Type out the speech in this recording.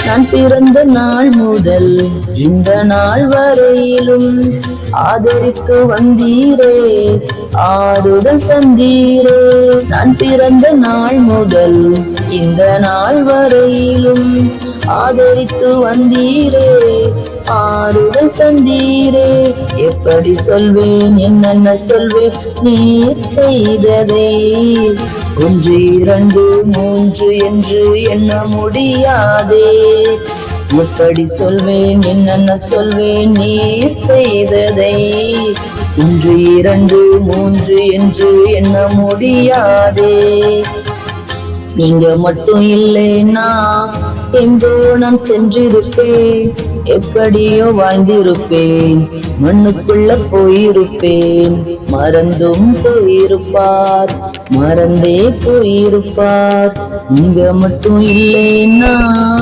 நான் பிறந்த நாள் முதல் இந்த நாள் வரையிலும் ஆதரித்து வந்தீரே, ஆறுதல் தந்தீரே. நான் பிறந்த நாள் முதல் இந்த நாள் வரையிலும் ஆதரித்து வந்தீரே, ஆறுதல் தந்தீரே. எப்படி சொல்வேன், என்னென்ன சொல்வேன் நீ செய்ததை? ஒன்று இரண்டு மூன்று என்று எண்ண முடியாதே. எப்படி சொல்வேன், என்னென்ன சொல்வேன் நீ செய்ததை? ஒன்று இரண்டு மூன்று என்று எண்ண முடியாதே. நீங்க மட்டும் இல்லைன்னா எங்கோ நான் சென்றிருப்பேன், எப்படியோ வாழ்ந்திருப்பேன், மண்ணுக்குள்ள போயிருப்பேன். மறந்தும் போயிருப்பார், மறந்தே போயிருப்பார். நீங்க மட்டும் இல்லைன்னா